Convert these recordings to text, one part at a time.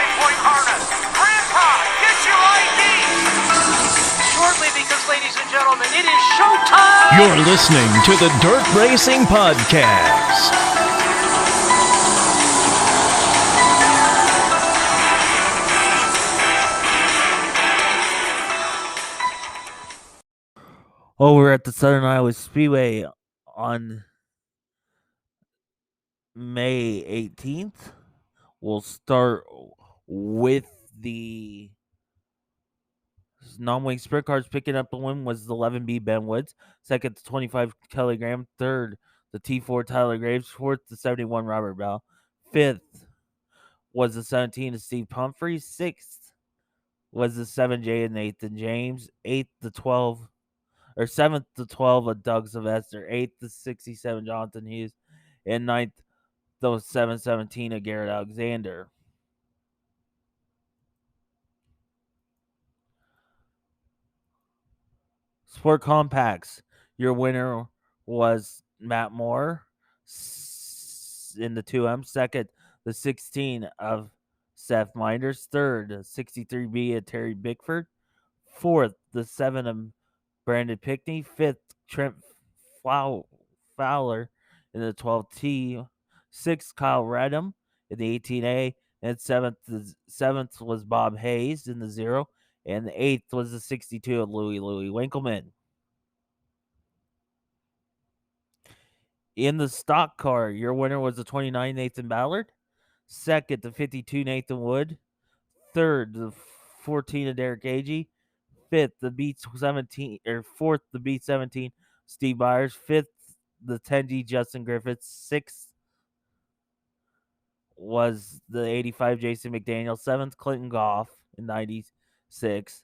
9-point harness. Grandpa, get your ID. Shortly, because ladies and gentlemen, it is showtime. You're listening to the Dirt Racing Podcast. Over at the Southern Iowa Speedway on May 18th. We'll start with the non-wing sprint cars. Picking up the win was the 11B Ben Woods. Second, the 25 Kelly Graham. Third, the T4 Tyler Graves. Fourth, the 71 Robert Bell. Fifth was the 17 of Steve Pumphrey. Sixth was the 7J of Nathan James. Eighth, the 12 or 7th to 12 of Doug Sylvester, 8th to 67 Jonathan Hughes, and 9th to 717 of Garrett Alexander. Sport Compacts, your winner was Matt Moore in the 2M. Second, the 16 of Seth Minders. Third, 63B of Terry Bickford. Fourth, the 7 of Brandon Pickney. Fifth, Trent Fowler in the 12T. Sixth, Kyle Redham in the 18A. And seventh was Bob Hayes in the 0. And the 8th was the 62 of Louis Winkleman. In the stock car, your winner was the 29 Nathan Ballard. Second, the 52 Nathan Wood. Third, the 14 of Derek Agee. Fifth, the Beat 17 or fourth, the Beat 17 Steve Byers. Fifth, the 10D Justin Griffiths. Sixth was the 85 Jason McDaniel. Seventh, Clinton Goff in 96.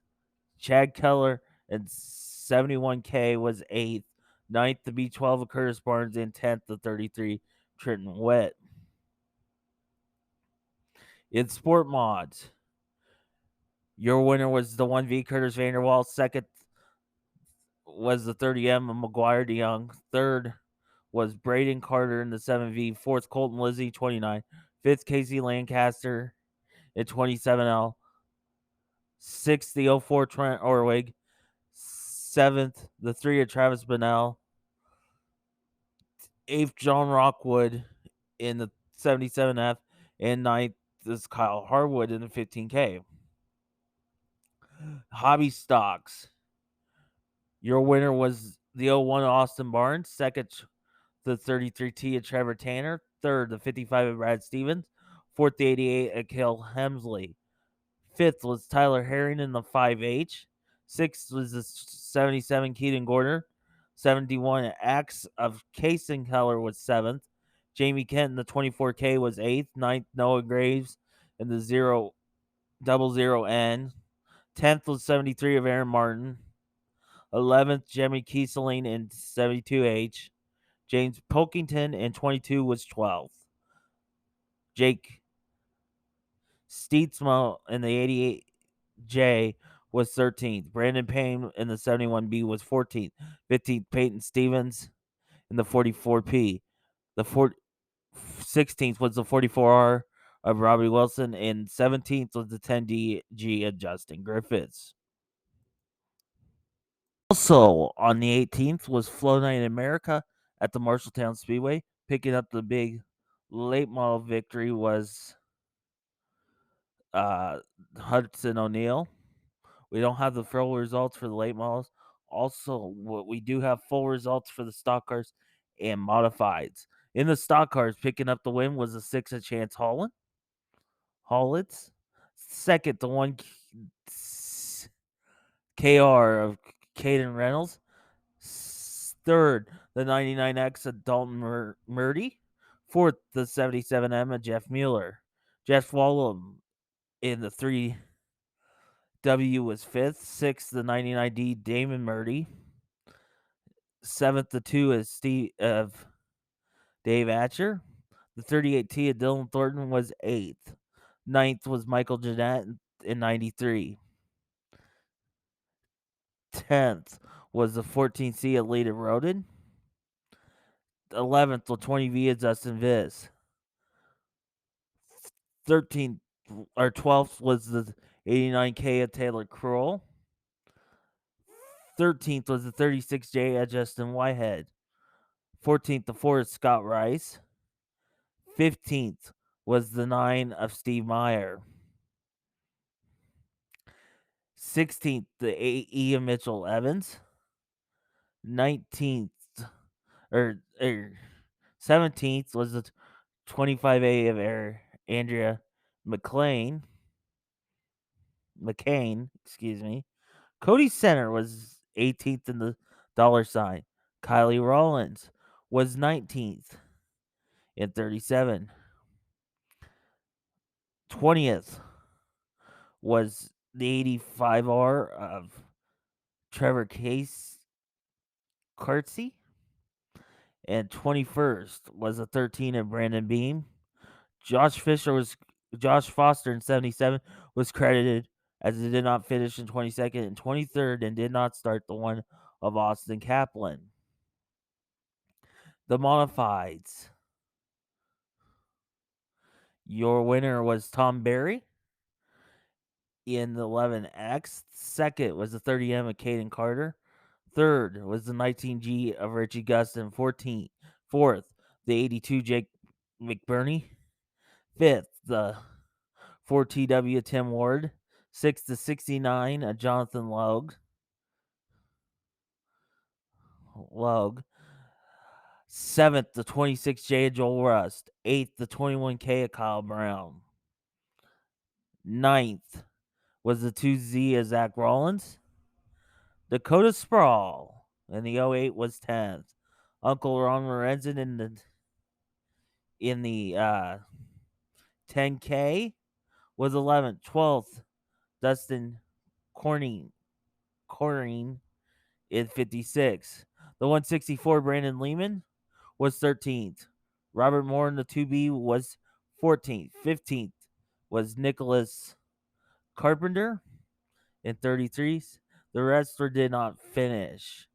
Chad Keller and 71K was eighth. Ninth, the B12 of Curtis Barnes, and 10th, the 33 Trenton Witt. In Sport Mods, your winner was the 1V Curtis Vanderwall. Second was the 30M of McGuire DeYoung. Third was Braden Carter in the 7V. Fourth, Colton Lizzie, 29. Fifth, Casey Lancaster at 27L. Sixth, the 04 Trent Orwig. Seventh, the 3 of Travis Bonnell. Eighth, John Rockwood in the 77F. And ninth is Kyle Harwood in the 15K. Hobby Stocks. Your winner was the 01 Austin Barnes. Second, the 33T of Trevor Tanner. Third, the 55 of Brad Stevens. Fourth, the 88 of Cale Hemsley. Fifth was Tyler Herring in the 5H. Sixth was the 77 Keaton Gorder. 71 X of Kason Keller was seventh. Jamie Kent in the 24K was eighth. Ninth, Noah Graves in the 000N. 10th was 73 of Aaron Martin. 11th, Jimmy Kieseling in 72H. James Pilkington in 22 was 12th. Jake Steetsma in the 88J was 13th. Brandon Payne in the 71B was 14th. 15th, Peyton Stevens in the 44P. The 16th was the 44R of Robbie Wilson, and 17th was the 10DG of Justin Griffiths. Also on the 18th was Flow Night in America at the Marshalltown Speedway. Picking up the big late model victory was Hudson O'Neill. We don't have the full results for the late models. Also, we do have full results for the stock cars and modifieds. In the stock cars, picking up the win was the 6 of Chance Hollitz. Second, the 1 KR of Caden Reynolds. Third, the 99X of Dalton Murdy. Fourth, the 77M of Jeff Mueller. Jeff Wallum in the 3W was fifth. Sixth, the 99D Damon Murdy. Seventh, the 2 is Dave Atcher. The 38T of Dylan Thornton was eighth. Ninth was Michael Jeanette in 93. 10th was the 14C of Leda Roden. 11th, the 20V of Dustin Viz. 13th 12th was the 89K of Taylor Kroll. 13th was the 36J of Justin Whitehead. 14th, the 4 of Scott Rice. 15th was the 9 of Steve Meyer. 16th, the 8 E of Mitchell Evans. 19th, or 17th was the 25A of Andrea McCain, excuse me. Cody Center was 18th in the dollar sign. Kylie Rollins was 19th in 37. 20th was the 85R of Trevor Cartsey. And 21st was a 13 of Brandon Beam. Josh Foster in 77 was credited as he did not finish in 22nd and 23rd and did not start the one of Austin Kaplan. The modifieds. Your winner was Tom Berry in the 11X. Second was the 30M of Caden Carter. Third was the 19G of Richie Gustin. Fourth, the 82 Jake McBurney. Fifth, the 4TW Tim Ward. Sixth, the 69 of Jonathan Logue. Seventh, the 26J of Joel Rust. Eighth, the 21K of Kyle Brown. Ninth was the 2Z of Zach Rollins. Dakota Sprawl in the 08 was 10th. Uncle Ron Lorenzen in the 10K was 11th. 12th, Dustin Corning in 56. The 164, Brandon Lehman, was 13th. Robert Moore in the 2B was 14th. 15th was Nicholas Carpenter in 33s. The rest did not finish.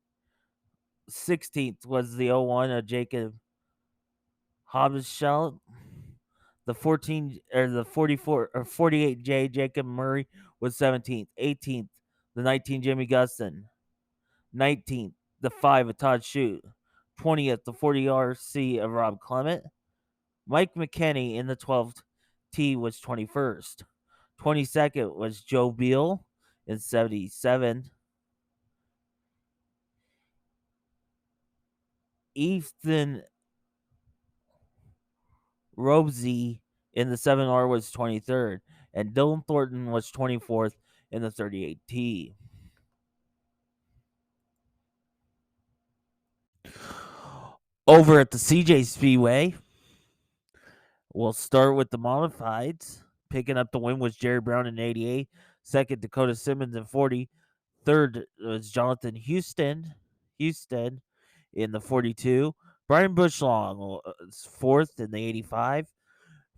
16th was the 01 of Jacob Hobbsschelt. The 48J Jacob Murray was 17th. 18th, the 19 Jimmy Gustin. 19th, the 5 of Todd Shute. 20th, the 40RC of Rob Clement. Mike McKenney in the 12th T was 21st. 22nd was Joe Beal in 77. Ethan Robsey in the 7R was 23rd. And Dylan Thornton was 24th in the 38T. Over at the CJ Speedway, we'll start with the modifieds. Picking up the win was Jerry Brown in 88. Second, Dakota Simmons in 40. Third was Jonathan Houston in the 42. Brian Bushlong was fourth in the 85.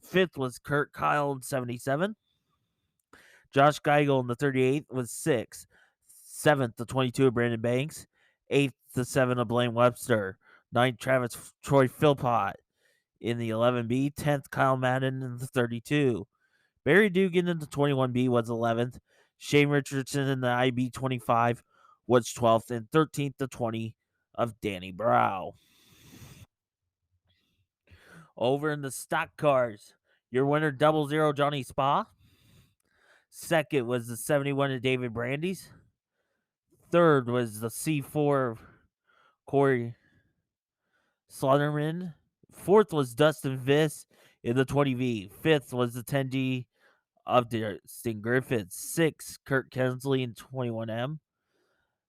Fifth was Kurt Kyle in 77. Josh Geigel in the 38 was sixth. Seventh, the 22 of Brandon Banks. Eighth, the 7 of Blaine Webster. Ninth, Travis Troy Philpott in the 11B. 10th, Kyle Madden in the 32. Barry Dugan in the 21B was 11th. Shane Richardson in the IB 25 was 12th. And 13th, the 20 of Danny Brow. Over in the stock cars, your winner, 00 Johnny Spa. Second was the 71 of David Brandes. Third was the C4 of Corey Slaughterman. Fourth was Dustin Viss in the 20V. Fifth was the 10D of Dustin Griffith. Sixth, Kurt Kensley in 21M.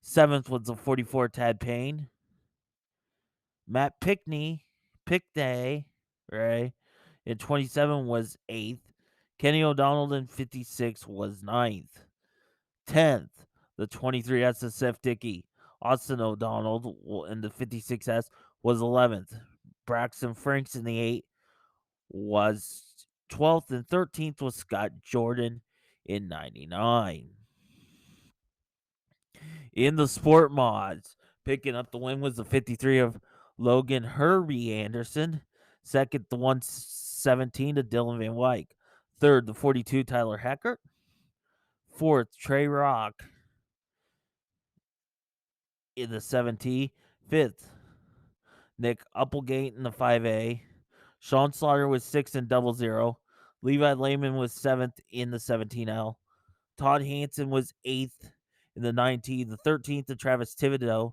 Seventh was the 44 Tad Payne. Matt Pickney, right, in 27 was 8th. Kenny O'Donnell in 56 was 9th. 10th, the 23 SSF Dickey. Austin O'Donnell in the 56S was 11th. Braxton Franks in the 8 was 12th. And 13th was Scott Jordan in 99. In the sport mods, picking up the win was the 53 of Logan Herbie Anderson. Second, the 117 of Dylan Van Wyk. Third, the 42, Tyler Heckert. Fourth, Trey Rock in the 7T. Fifth, Nick Applegate in the 5A. Sean Slaughter was 6th in 00. Levi Lehman was 7th in the 17L. Todd Hansen was 8th in the 9T. The 13th, to Travis Thibodeau,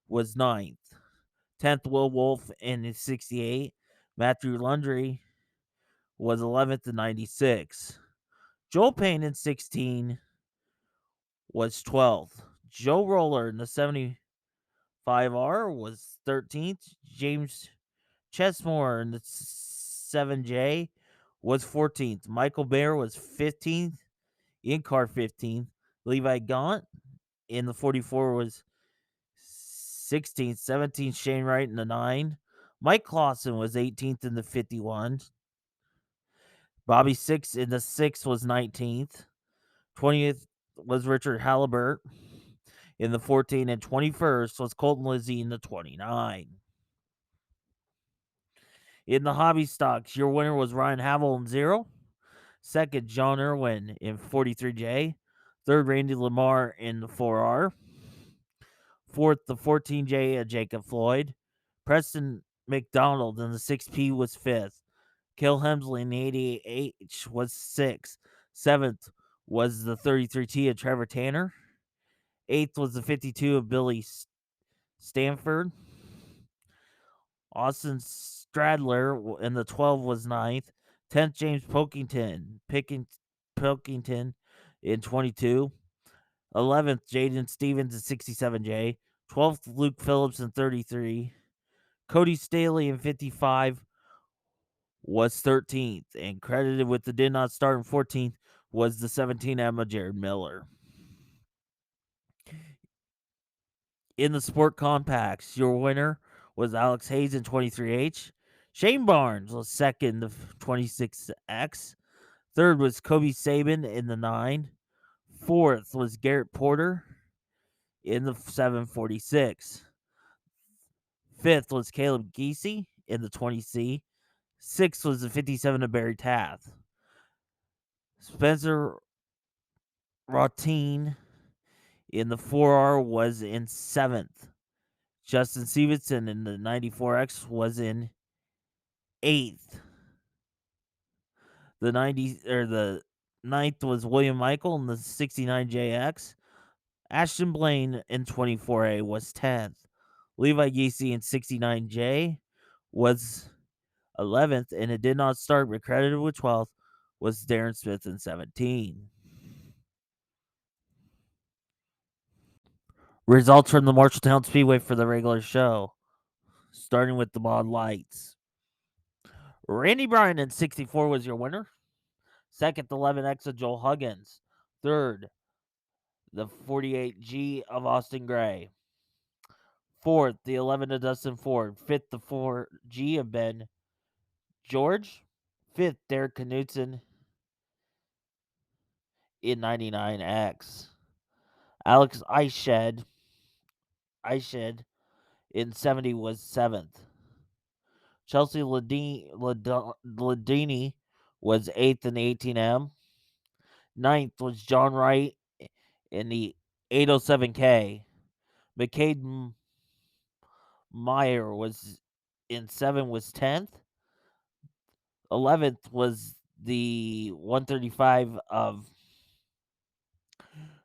was 9th. 10th, Will Wolf in his 68. Matthew Lundry was 11th in 96. Joel Payne in 16 was 12th. Joe Roller in the 75R was 13th. James Chesmore in the 7J was 14th. Michael Bear was 15th. In car 15th. Levi Gaunt in the 44 was 16th. 17th, Shane Wright in the 9. Mike Clausen was 18th in the 51. Bobby Six in the 6 was 19th. 20th was Richard Hallibert in the 14, and 21st was Colton Lizzie in the 29. In the hobby stocks, your winner was Ryan Havel in 0. Second, John Irwin in 43J. Third, Randy Lamar in the 4R. Fourth, the 14J, Jacob Floyd. Preston McDonald in the 6P was 5th. Kel Hemsley in the 88H was 6th. 7th was the 33T of Trevor Tanner. 8th was the 52 of Billy Stanford. Austin Stradler in the 12 was 9th. 10th, James Pilkington in 22. 11th, Jaden Stevens in 67J. 12th, Luke Phillips in 33. Cody Staley in 55 was 13th. And credited with the did not start in 14th was the 17 Emma Jared Miller. In the Sport Compacts, your winner was Alex Hayes in 23H. Shane Barnes was second of 26X. Third was Kobe Sabin in the 9. Fourth was Garrett Porter in the 746. Fifth was Caleb Giese in the 20C. Sixth was the 57 of Barry Tath. Spencer Rotine in the 4R was in 7th. Justin Stevenson in the 94X was in 8th. The 9th was William Michael in the 69JX. Ashton Blaine in 24A was 10th. Levi Giese in 69J was 11th, and it did not start, but credited with 12th was Darren Smith in 17. Results from the Marshalltown Speedway for the regular show, starting with the Mod Lights. Randy Bryan in 64 was your winner. Second, the 11X of Joel Huggins. Third, the 48G of Austin Gray. Fourth, the 11 of Dustin Ford. Fifth, the 4G of Ben George. Fifth, Derek Knudsen in 99X. Alex Eichshed in 70 was 7th. Chelsea Ladini was 8th in the 18M. 9th was John Wright in the 807K. McCade Meyer was in 7 was 10th. 11th was the 135 of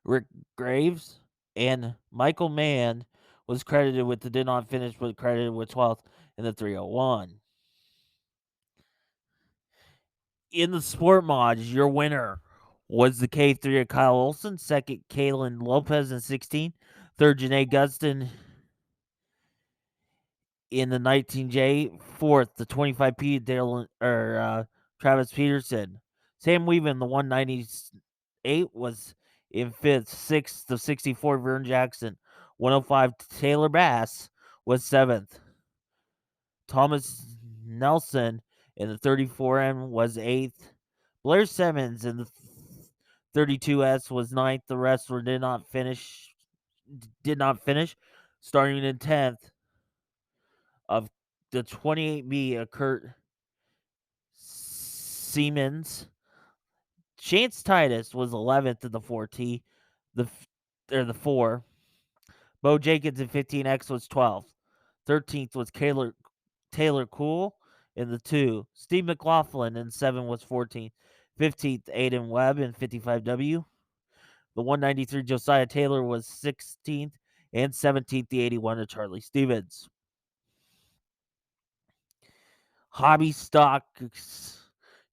Rick Graves, and Michael Mann was credited with the did not finish, but credited with 12th in the 301. In the sport mods, your winner was the K3 of Kyle Olson. Second, Kaylin Lopez in 16. Third, Janae Gustin in the 19J. Fourth, the 25P Travis Peterson. Sam Weaver in the 198 was in 5th. 6th, the 64 Vern Jackson. 105 Taylor Bass was 7th. Thomas Nelson in the 34M was 8th. Blair Simmons in the 32S was 9th. The rest did not finish. Starting in 10th of the 28B, Kurt Siemens. Chance Titus was 11th in the 4T, the 4. Bo Jenkins in 15X was 12th. 13th was Taylor Cool in the 2. Steve McLaughlin in 7 was 14th. 15th, Aiden Webb in 55W. The 193 Josiah Taylor was 16th, and 17th, the 81 of Charlie Stevens. Hobby stocks.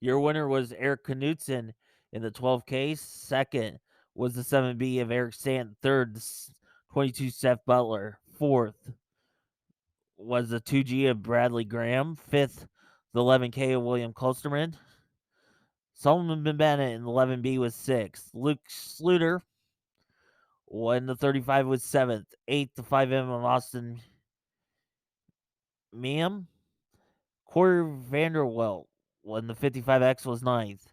Your winner was Eric Knutson in the 12K. Second was the 7B of Eric Stanton. Third, the 22 Seth Butler. Fourth was the 2G of Bradley Graham. Fifth, the 11K of William Klosterman. Solomon Bennett in the 11B was 6th. Luke Sluter in the 35 was 7th. 8th, the 5M of Austin Miam. Corey Vanderwelt in the 55X was 9th.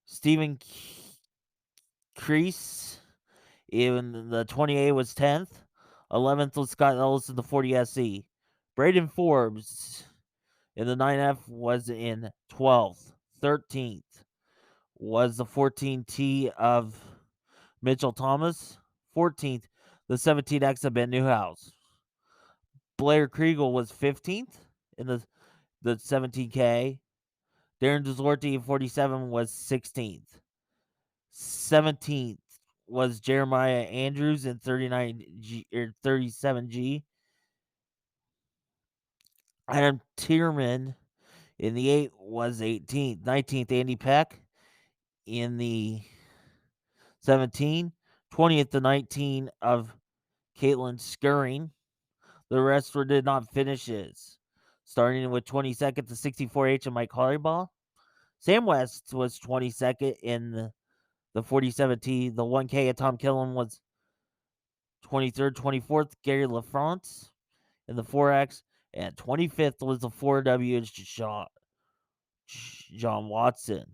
Stephen Crease in the 28 was 10th. 11th was Scott Ellis in the 40 SC. Braden Forbes in the 9F was in 12th. 13th was the 14T of Mitchell Thomas. 14th, the 17X of Ben Newhouse. Blair Kriegel was 15th in the 17K. Darren Desorti in 47 was 16th. 17th was Jeremiah Andrews in 39G or 37G. Adam Tierman in the 8 was 18th. 19th, Andy Peck in the 17. 20th to 19 of Caitlin Skirring. The rest did not finishes. Starting with 22nd to 64H of Mike Harbaugh. Sam West was 22nd in the 47T. The 1K of Tom Killen was 23rd. 24th, Gary LaFrance in the 4X. And 25th was the 4W John Watson.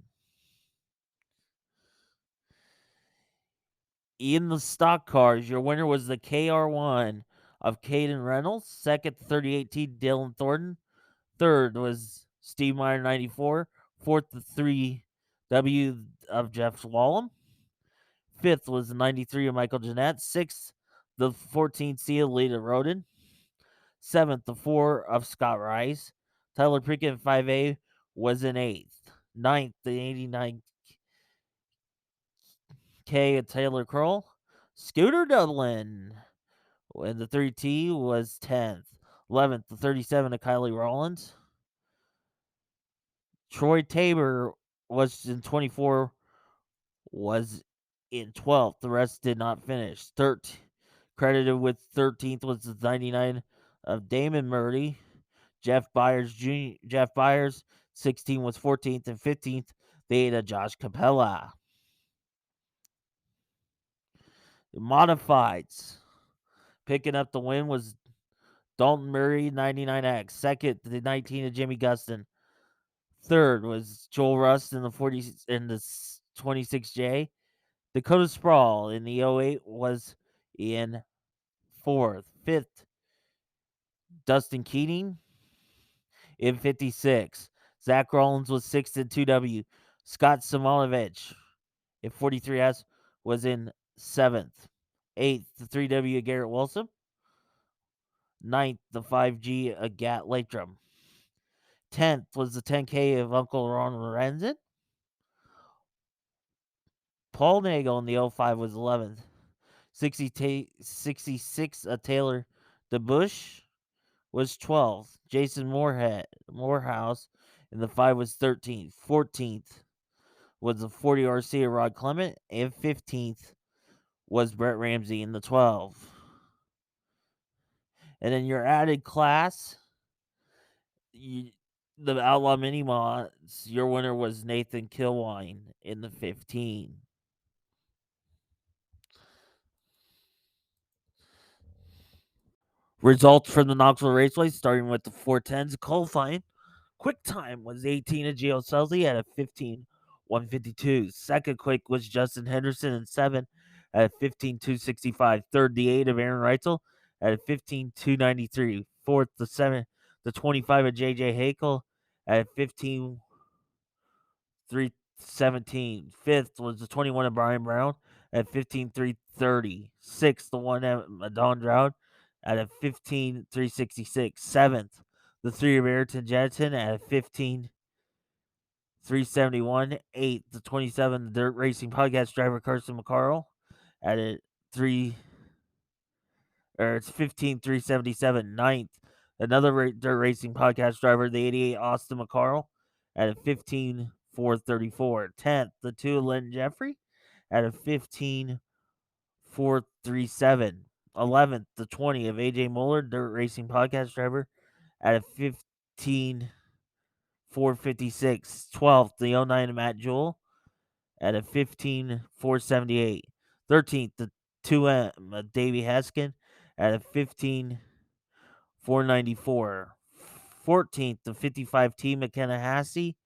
In the stock cars, your winner was the KR1 of Caden Reynolds. Second, 38T, Dylan Thornton. Third was Steve Meyer, 94. Fourth, the 3W of Jeff Wallum. Fifth was the 93 of Michael Jeanette. Sixth, the 14C of Lita Roden. Seventh, the 4 of Scott Rice. Tyler Prickett, 5A, was in 8th. Ninth, the 89K of Taylor Kroll. Scooter Dublin in the 3T was 10th. 11th, the 37 of Kylie Rollins. Troy Tabor was in 24, was in 12th. The rest did not finish. Credited with 13th was the 99 of Damon Murray. Jeff Byers, 16 was 14th, and 15th, the 8 of Josh Capella. The modifieds. Picking up the win was Dalton Murray, 99X. Second, the 19 of Jimmy Gustin. Third was Joel Rust in the 26J. Dakota Sprawl in the 08 was in 4th. 5th, Dustin Keating in 56. Zach Rollins was 6th in 2W. Scott Simonovich in 43S was in 7th. 8th, the 3W of Garrett Wilson. 9th, the 5G of Gat Latrum. 10th was the 10K of Uncle Ron Lorenzen. Paul Nagel in the 05 was 11th. 66 of Taylor DeBush was 12th. Jason Morehouse in the 5 was 13th. 14th was the 40 RC of Rod Clement. And 15th was Brett Ramsey in the 12. And then your added class, the Outlaw Mini Mods, your winner was Nathan Kilwine in the 15. Results from the Knoxville Raceway, starting with the 410s qualifying. Quick time was 18 of Gio Selzy at a 15:152. Second quick was Justin Henderson in 7 at a 15:265. Third, the 8 of Aaron Reitzel at a 15:293. Fourth, the 25 of JJ Hakel at a 15:3 17. Fifth was the 21 of Brian Brown at 15.330. Sixth, the 1 of Don Drought at a 15.366. Seventh, the 3 of Ayrton Jensen at a 15.371. Eighth, the 27, the Dirt Racing Podcast driver Carson McCarl at a 15.377. Ninth, another Dirt Racing Podcast driver, the 88 Austin McCarl at a 15.434. 10th, the 2 of Lynn Jeffrey at a 15.437. 11th, the 20 of AJ Muller, Dirt Racing Podcast driver at a 15.456. 12th, the 09 of Matt Jewell at a 15.478. 13th, the 2M of Davey Haskin at a 15.494. 14th, the 55T McKenna Hassey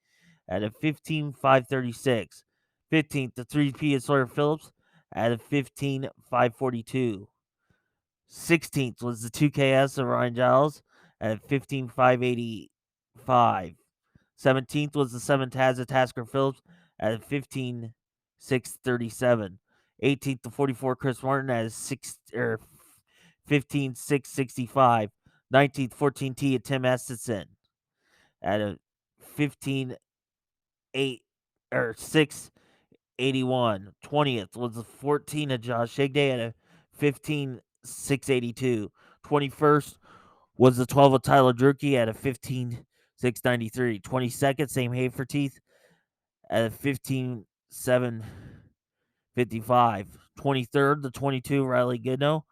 at a 15.536. 15th, the 3P of Sawyer Phillips at a 15.542. 16th was the 2KS of Ryan Giles at a 15.585. 17th was the 7 Taz of Tasker Phillips at a 15.637. 18th, the 44 Chris Martin at a 15.665. 19th, 14T of Tim Estenson at a 681. 20th was the 14 of Josh Higday at a 15.682. 21st was the 12 of Tyler Drucke at a 15.693. 22nd, same Haferteeth at a 15.755. 23rd, the 22 Riley Goodnow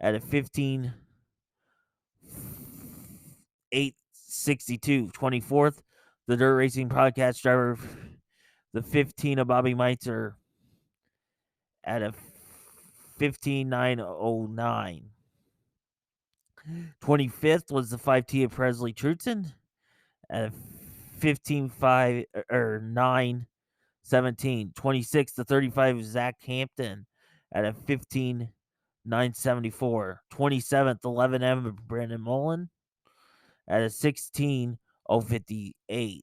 at a 15.862. 24th, the Dirt Racing Podcast driver, the 15 of Bobby Meitzer at a 15.909. 25th was the 5T of Presley Trutzen at a 15.917. 26th, the 35 of Zach Hampton at a 15.974. 27th, 11M of Brandon Mullen at a 16.058.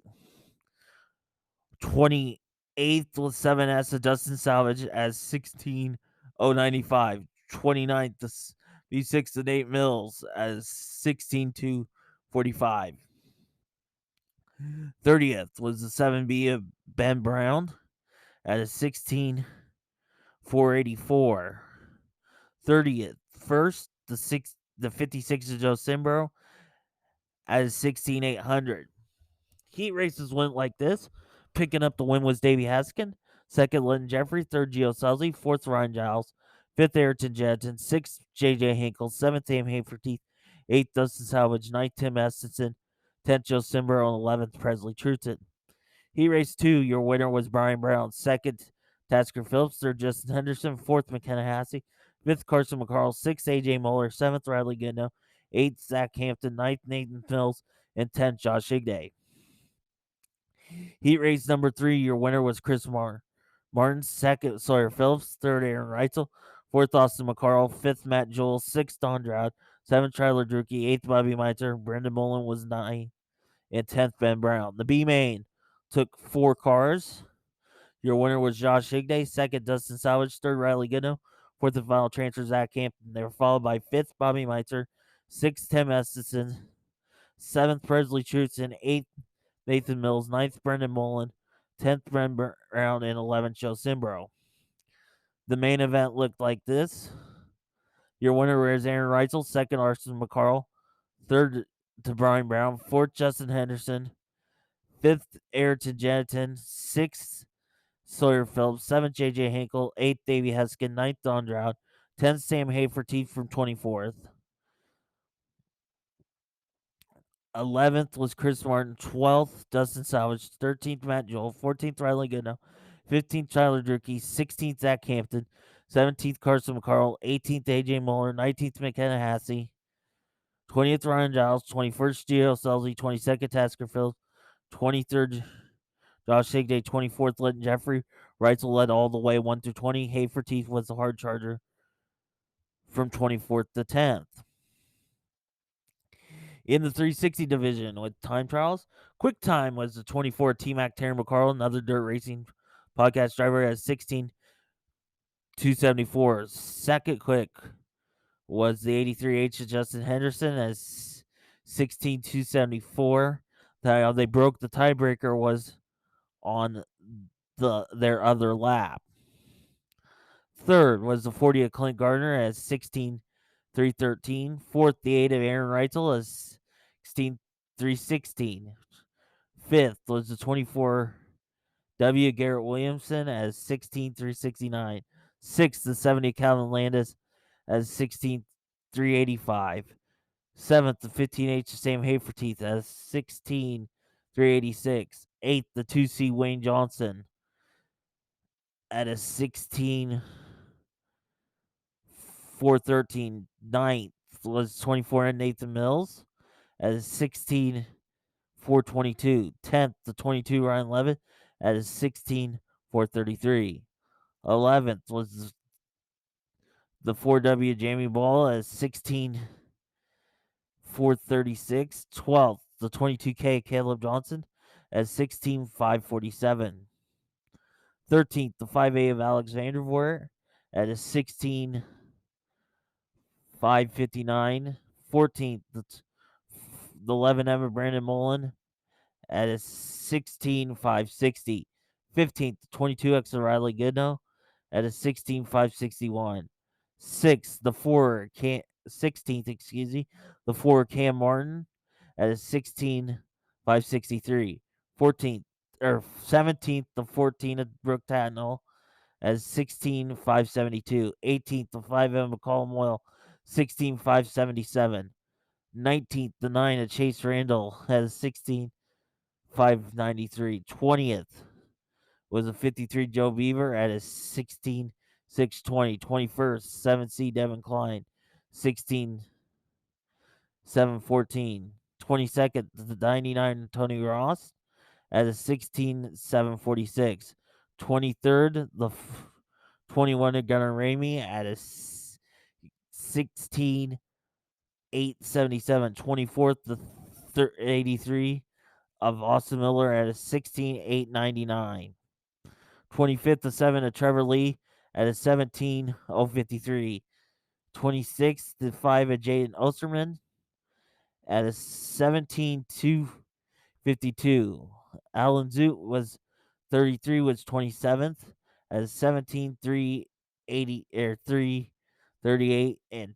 28th was 7S of Dustin Salvage as 16.095. 29th, the V6 of Nate Mills as 16.245. 30th was the 7B of Ben Brown at a 16.484. 30th, first, the 56 of Joe Simbro at a 16.800. Heat races went like this. Picking up the win was Davey Haskin. Second, Lynn Jeffrey. Third, Gio Selzy. Fourth, Ryan Giles. Fifth, Ayrton Jensen. Sixth, J.J. Hinkle. Seventh, Sam Haferteeth. Eighth, Dustin Salvage. Ninth, Tim Estenson. 10th, Joe Simbro. And 11th, Presley Trutzen. Heat race 2, your winner was Brian Brown. Second, Tasker Phillips. Third, Justin Henderson. Fourth, McKenna Hassey. Fifth, Carson McCarl. Sixth, A.J. Muller. Seventh, Riley Goodnow. Eighth, Zach Hampton. Ninth, Nathan Mills. And 10th, Josh Higday. Heat race number 3, your winner was Chris Martin. Second, Sawyer Phillips. Third, Aaron Reitzel. Fourth, Austin McCarl. Fifth, Matt Jewell. Sixth, Don Drought. Seventh, Tyler Drucke. Eighth, Bobby Meitzer. Brendan Mullen was 9. And 10th, Ben Brown. The B main took 4 cars. Your winner was Josh Higday. Second, Dustin Salvage. Third, Riley Goodnow. Fourth and final transfer, Zach Hampton. They were followed by 5th, Bobby Meitzer. 6th, Tim Estenson. 7th, Presley Trutzen. 8th, Nathan Mills. 9th, Brendan Mullen. 10th, Brent Brown. And 11th, Joe Simbro. The main event looked like this. Your winner was Aaron Reitzel. Second, Austin McCarl. Third, to Brian Brown. Fourth, Justin Henderson. Fifth, Ayrton Jensen. Sixth, Sawyer Phillips. Seventh, J.J. Hinkle. Eighth, Davey Heskin. Ninth, Don Drought. 10th, Sam Haferteeth from 24th. 11th was Chris Martin. 12th, Dustin Salvage. 13th, Matt Jewell. 14th, Riley Goodnow. 15th, Tyler Drucke. 16th, Zach Hampton. 17th, Carson McCarl. 18th, A.J. Muller. 19th, McKenna Hassey. 20th, Ryan Giles. 21st, Gio Selzy. 22nd, Tasker Phillips. 23rd, Josh Higday. 24th, Lynn Jeffrey. Reitzel led all the way 1 through 20. Haferteeth was the hard charger from 24th to 10th. In the 360 division with time trials, quick time was the 24 T-Mac Terry McCarl, another Dirt Racing Podcast Driver at 16,274. Second quick was the 83H of Justin Henderson as 16,274. They broke the tiebreaker was on their other lap. Third was the 40 of Clint Gardner as 16,313. Fourth, the 8 of Aaron Reitzel as 16,316. Fifth was the 24 W. Garrett Williamson as 16,369. Sixth, the 70 Calvin Landis as 16,385. Seventh, the 15H Sam Haferteeth as 16,386. Eighth, the 2C Wayne Johnson at a 16,413. Ninth was 24 and Nathan Mills at a 16,422. 10th, the 22 Ryan Levitt at a 16,433. 11th was the 4W Jamie Ball at 16,436. 12th, the 22K Caleb Johnson at 16,547. 13th, the 5A of Alexander Voigt at a 16,559. 14th, the 11M of Brandon Mullen at a 16,560. 15th, the 22X of Riley Goodnow at a 16,561. 16th, the 4 Cam Martin at a 16,563. 17th, the 14 of Brooke Tatnall as 16,572. 18th, the 5M of Colin Moyle, 16,577. 19th, the 9 of Chase Randall has 16,593. 20th was a 53 Joe Beaver at a 16,620. 21st, 7C Devin Klein, 16,714. 22nd, the 99 Tony Ross at a 16,746. 23rd, the 21 of Gunnar Ramey at a 16,877. 24th, the 83 of Austin Miller at a 16,899. 25th, the 7 of Trevor Lee at a 17,053. 26th, the 5 of Jaden Osterman at a 17,252. Alan Zoot was 33, was 27th at a 17,380 or 338, and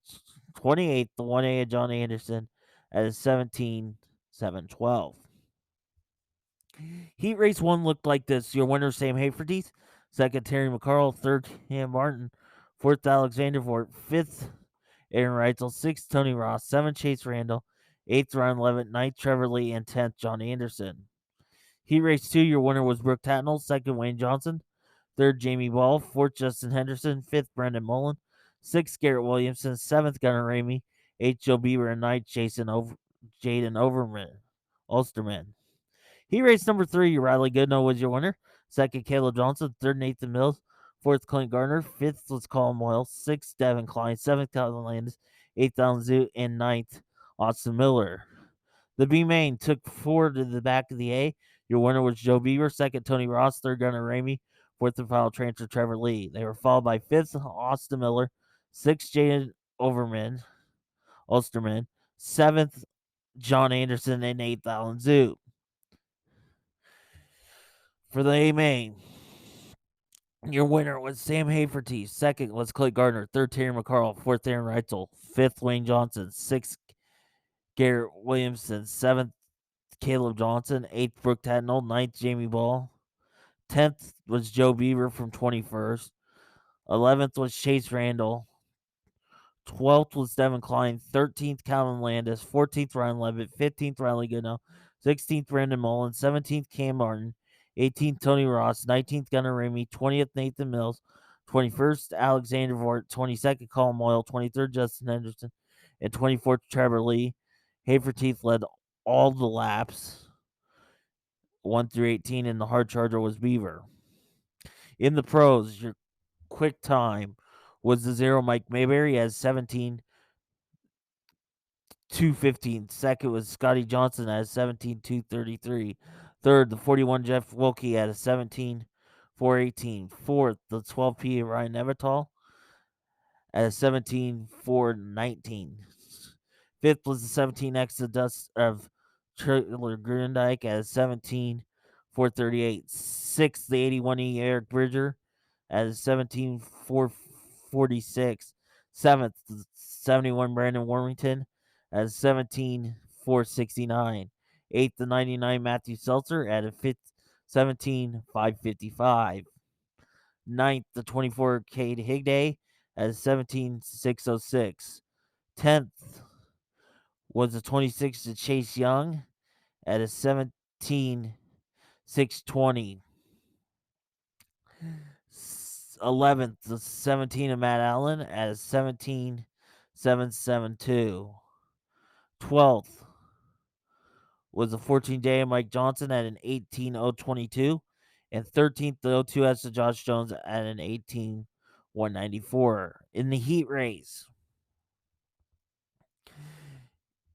28th, the 1A of John Anderson at a 17,712. Heat race 1 looked like this. Your winner, Sam Haferteeth. Second, Terry McCarl. Third, Cam Martin. Fourth, Alexander Voigt. Fifth, Aaron Reitzel. Sixth, Tony Ross. Seventh, Chase Randall. Eighth, Ryan Levitt. Ninth, Trevor Lee. And 10th, John Anderson. Heat race 2, your winner was Brooke Tatnall. Second, Wayne Johnson. Third, Jamie Ball. Fourth, Justin Henderson. Fifth, Brendan Mullen. Sixth, Garrett Williamson. Seventh, Gunnar Ramey. Eighth, Joe Beaver. And ninth, Jaden Ulsterman. Heat race number 3, Riley Goodnow was your winner. Second, Caleb Johnson. Third, Nathan Mills. Fourth, Clint Gardner. Fifth was Colin Moyle. Sixth, Devin Klein. Seventh, Calvin Landis. Eighth, Alan Zoot. And ninth, Austin Miller. The B main took 4 to the back of the A. Your winner was Joe Beaver. Second, Tony Ross. Third, Gunnar Ramey. Fourth and final transfer, Trevor Lee. They were followed by fifth, Austin Miller. Sixth, Jaden Ulsterman. Seventh, John Anderson. And eighth, Alan Zoot. For the A main, your winner was Sam Haferteeth. Second was Clay Gardner. Third, Terry McCarl. Fourth, Aaron Reitzel. Fifth, Wayne Johnson. Sixth, Garrett Williamson. Seventh, Caleb Johnson. Eighth, Brooke Tatnall. Ninth, Jamie Ball. 10th was Joe Beaver from 21st. 11th was Chase Randall. 12th was Devin Klein. 13th, Calvin Landis. 14th, Ryan Levitt. 15th, Riley Goodnow. 16th, Brandon Mullen. 17th, Cam Martin. 18th, Tony Ross. 19th, Gunnar Ramey. 20th, Nathan Mills. 21st, Alexander Voigt. 22nd, Colin Moyle. 23rd, Justin Henderson. And 24th, Trevor Lee. Haferteeth led all the laps, 1 through 18, and the hard charger was Beaver. In the pros, your quick time was the 0 Mike Mayberry as 17,215. Second was Scotty Johnson at 17,233. Third, the 41 Jeff Wilkie at a 17,4 4:18. Fourth, the 12P at Ryan Evertall at a 17:4:19. Fifth was the 17X of Trailer Grindike at a 17:4:38. Sixth, the 81E Eric Bridger at a 17:4:46. Seventh, the 71 Brandon Warmington at a 17:4:69. Eighth, the 99 Matthew Seltzer at a 17:5:55. Ninth, the 24 Cade Higday at a 17:6:06. 10th was the 26 to Chase Young at a 17:6:20. 11th, the 17 of Matt Allen at a 17:7:72. 12th was the 14 day of Mike Johnson at an 18:022. And 13th, the 02S of Josh Jones at an 18:194. In the heat race,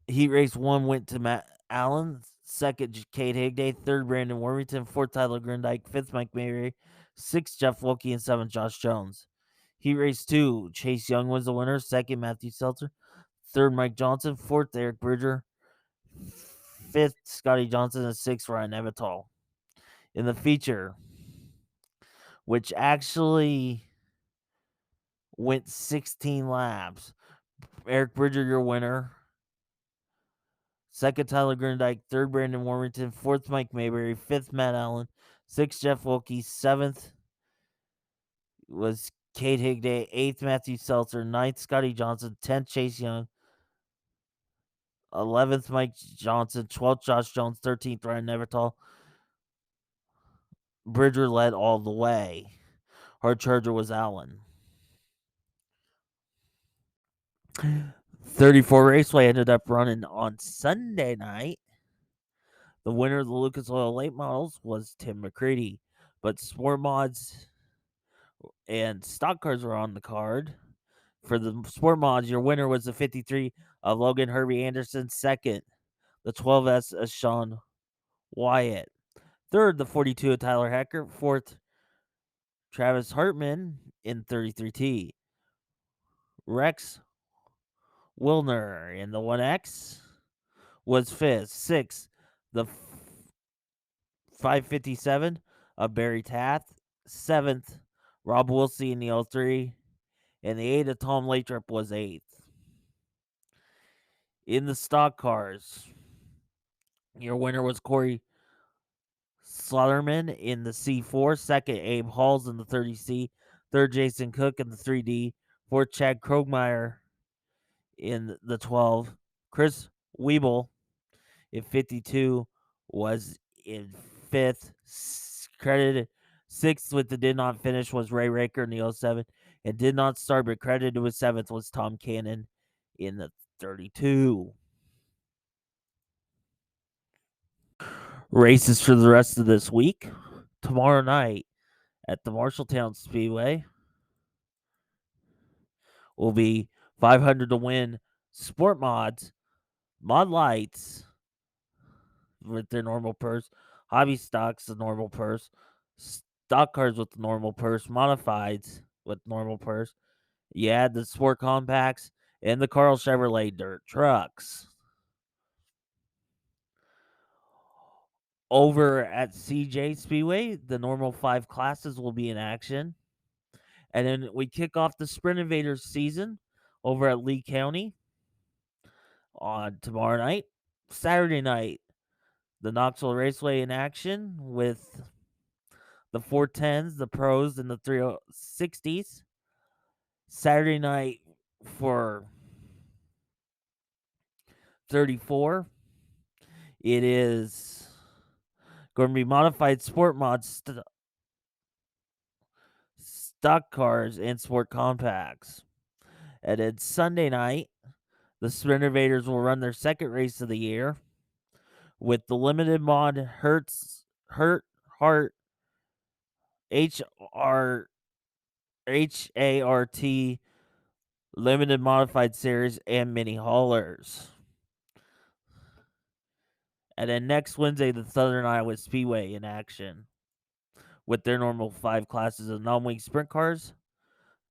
Heat race 1 went to Matt Allen, second Cade Higday, third Brandon Worthington, fourth Tyler Grindike, fifth Mike Mayberry, sixth Jeff Wilkie, and seventh Josh Jones. Heat race 2, Chase Young was the winner, second Matthew Seltzer, third Mike Johnson, fourth Eric Bridger, fifth Scotty Johnson, and sixth Ryan Evertall. In the feature, which actually went 16 laps, Eric Bridger, your winner. Second, Tyler Grindike. Third, Brandon Warmington. Fourth, Mike Mayberry. Fifth, Matt Allen. Sixth, Jeff Wilkie. Seventh was Cade Higday. Eighth, Matthew Seltzer. Ninth, Scotty Johnson. 10th, Chase Young. 11th, Mike Johnson. 12th, Josh Jones. 13th, Ryan Evertall. Bridger led all the way. Hard charger was Allen. 34 Raceway ended up running on Sunday night. The winner of the Lucas Oil Late Models was Tim McCready, but Sport Mods and stock cars were on the card. For the Sport Mods, your winner was the 53 of Logan Herbie Anderson. Second, the 12S of Sean Wyatt. Third, the 42 of Tyler Hecker. Fourth, Travis Hartman in 33T. Rex Wilner in the 1X was fifth. Sixth, the 557 of Barry Taft. Seventh, Rob Wilsey in the 03. And the 8 of Tom Lathrop was eighth. In the stock cars, your winner was Corey Slaughterman in the C4. Second, Abe Halls in the 30C. Third, Jason Cook in the 3D. Fourth, Chad Krogmeyer in the 12. Chris Weeble in 52 was in fifth. Credited sixth with the did not finish was Ray Raker in the 07. And did not start, but credited with seventh was Tom Cannon in the 32. Races for the rest of this week. Tomorrow night at the Marshalltown Speedway will be 500 to win Sport Mods, Mod Lights with their normal purse, Hobby Stocks the normal purse, Stock Cars with the normal purse, Modifieds with normal purse. You add the Sport Compacts and the Carl Chevrolet dirt trucks. Over at CJ Speedway, the normal 5 classes will be in action. And then we kick off the Sprint Invaders season over at Lee County on tomorrow night. Saturday night, the Knoxville Raceway in action with the 410s, the pros, and the 360s. Saturday night for 34, it is going to be modified sport mods, stock cars, and sport compacts. And then Sunday night, the Sprint Invaders will run their second race of the year with the limited mod Hart HART limited modified series and mini haulers. And then next Wednesday, the Southern Iowa Speedway in action with their normal 5 classes of non-wing sprint cars,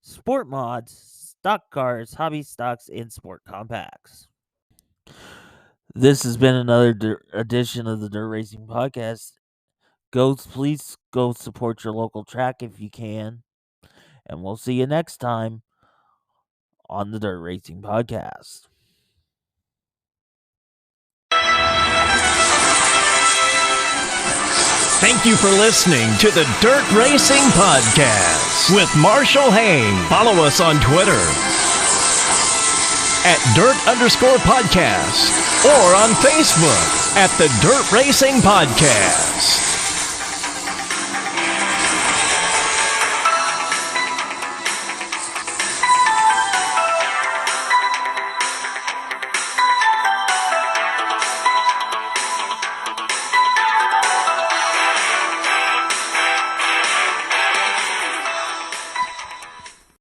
sport mods, stock cars, hobby stocks, and sport compacts. This has been another edition of the Dirt Racing Podcast. Please go support your local track if you can. And we'll see you next time on the Dirt Racing Podcast. Thank you for listening to the Dirt Racing Podcast with Marshall Hain. Follow us on Twitter at Dirt_Podcast or on Facebook at the Dirt Racing Podcast.